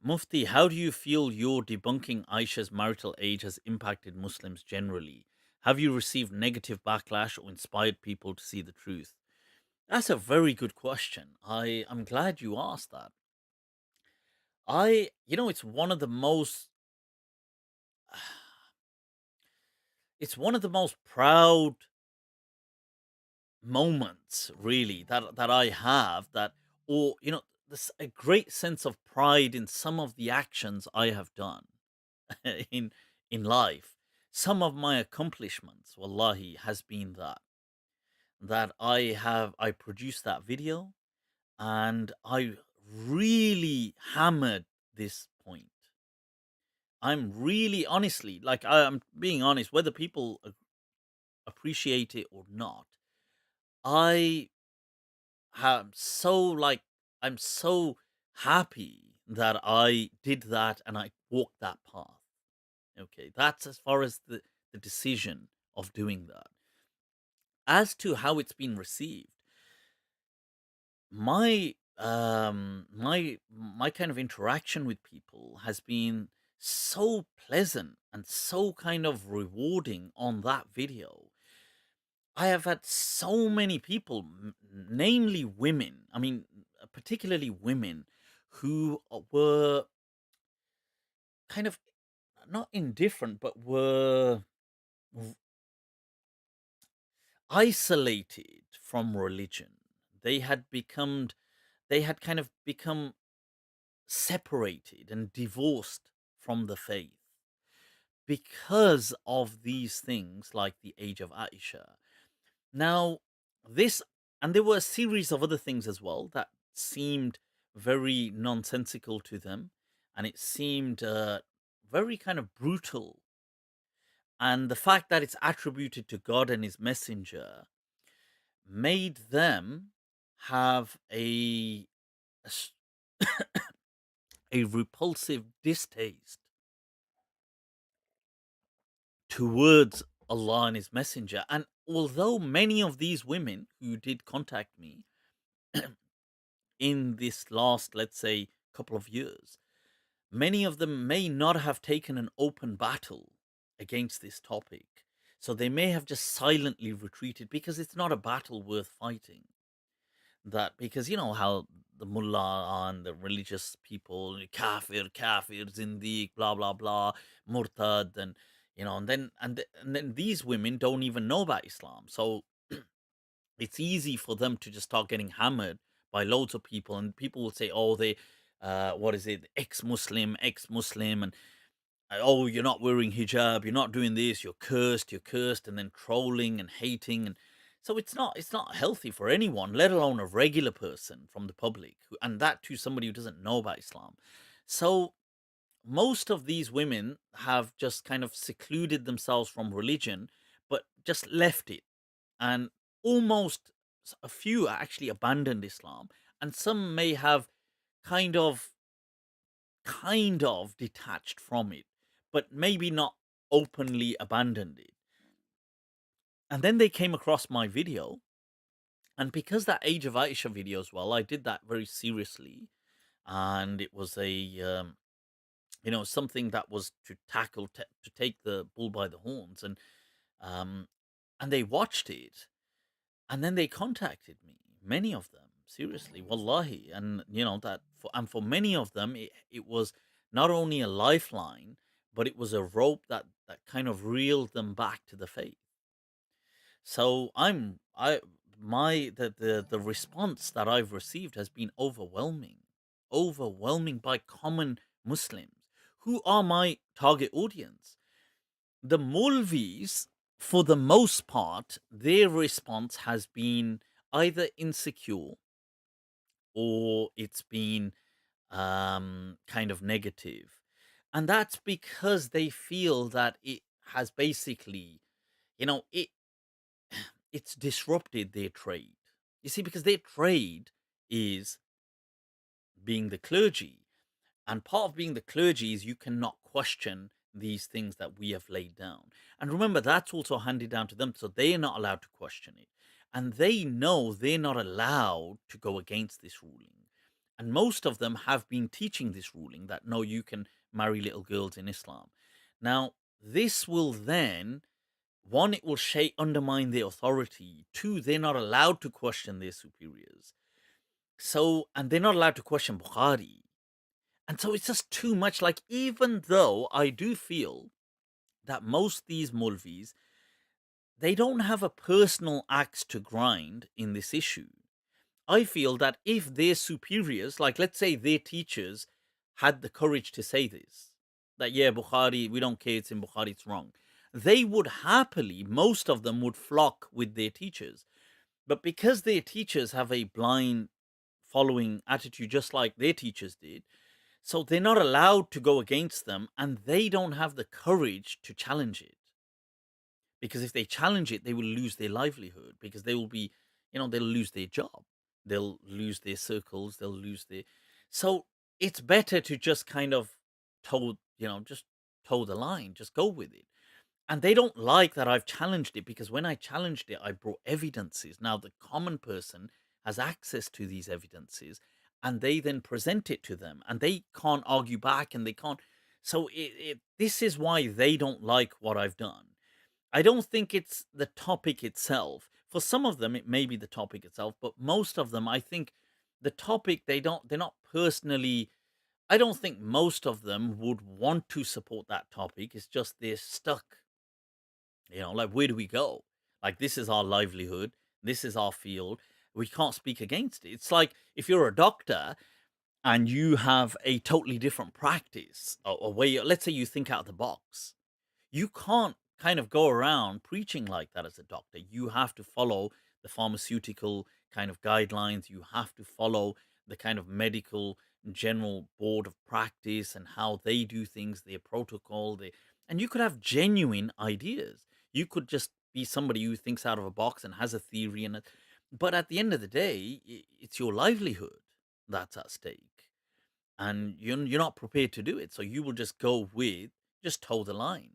Mufti, how do you feel your debunking Aisha's marital age has impacted Muslims generally? Have you received negative backlash or inspired people to see the truth? That's a very good question. I'm glad you asked that. It's one of the most it's one of the most proud moments really that I have that or there's a great sense of pride in some of the actions I have done in in life. Some of my accomplishments, wallahi, has been that I produced that video and I really hammered this point. I'm really honestly, like I'm being honest, whether people appreciate it or not. I am so like I'm so happy that I did that and I walked that path. Okay, that's as far as the decision of doing that. As to how it's been received, my kind of interaction with people has been so pleasant and so kind of rewarding on that video. I have had so many people, namely women, I mean, particularly women, who were kind of not indifferent, but were v- isolated from religion. They had become, they had kind of become separated and divorced from the faith because of these things like the age of Aisha. Now, this, and there were a series of other things as well that seemed very nonsensical to them, and it seemed very kind of brutal. And the fact that it's attributed to God and His Messenger made them have a s- a repulsive distaste towards Allah and His Messenger. And although many of these women who did contact me in this last, let's say, couple of years, many of them may not have taken an open battle against this topic. So they may have just silently retreated because it's not a battle worth fighting. That because you know how the mullah and the religious people, kafir, kafir, zindiq, blah blah blah, murtad, and and then these women don't even know about Islam, so it's easy for them to just start getting hammered by loads of people, and people will say, "Oh, they, what is it, ex-Muslim, ex-Muslim," and "Oh, you're not wearing hijab, you're not doing this, you're cursed," and then trolling and hating, and so it's not healthy for anyone, let alone a regular person from the public, and that too somebody who doesn't know about Islam. So most of these women have just kind of secluded themselves from religion, but just left it, and almost a few actually abandoned Islam, and some may have kind of detached from it, but maybe not openly abandoned it. And then they came across my video, and because that Age of Aisha video as well, I did that very seriously, and it was a something that was to tackle to take the bull by the horns, um and they watched it. And then they contacted me, many of them, seriously, wallahi. And for many of them, it was not only a lifeline, but it was a rope that kind of reeled them back to the faith. So I my the response that I've received has been overwhelming, overwhelming by common Muslims who are my target audience. The Molvis, for the most part, their response has been either insecure or it's been kind of negative. And that's because they feel that it has basically, it it's disrupted their trade. You see, because their trade is being the clergy. And part of being the clergy is you cannot question these things that we have laid down. And remember, that's also handed down to them. So they are not allowed to question it. And they know they're not allowed to go against this ruling. And most of them have been teaching this ruling that no, you can marry little girls in Islam. Now, this will then, one, it will undermine their authority. Two, they're not allowed to question their superiors. So, and they're not allowed to question Bukhari. And so it's just too much. Like, even though I do feel that most these Mulvis, they don't have a personal axe to grind in this issue. I feel that if their superiors, like let's say their teachers, had the courage to say this, that yeah, Bukhari, we don't care, it's in Bukhari, it's wrong, they would happily, most of them would flock with their teachers. But because their teachers have a blind following attitude, just like their teachers did, so they're not allowed to go against them and they don't have the courage to challenge it. Because if they challenge it, they will lose their livelihood because they will be, they'll lose their job, they'll lose their circles, they'll lose their. So it's better to just kind of just toe the line, just go with it. And they don't like that I've challenged it because when I challenged it, I brought evidences. Now the common person has access to these evidences and they then present it to them and they can't argue back and they can't. So this is why they don't like what I've done. I don't think it's the topic itself. For some of them, it may be the topic itself, but most of them, I think the topic, they're not personally, I don't think most of them would want to support that topic. It's just they're stuck, like, where do we go? Like, this is our livelihood. This is our field. We can't speak against it. It's like if you're a doctor and you have a totally different practice, a way, let's say you think out of the box, you can't kind of go around preaching like that as a doctor. You have to follow the pharmaceutical kind of guidelines. You have to follow the kind of medical general board of practice and how they do things, their protocol. And you could have genuine ideas. You could just be somebody who thinks out of a box and has a theory and but at the end of the day, it's your livelihood that's at stake, and you're not prepared to do it. So you will just go with just toe the line.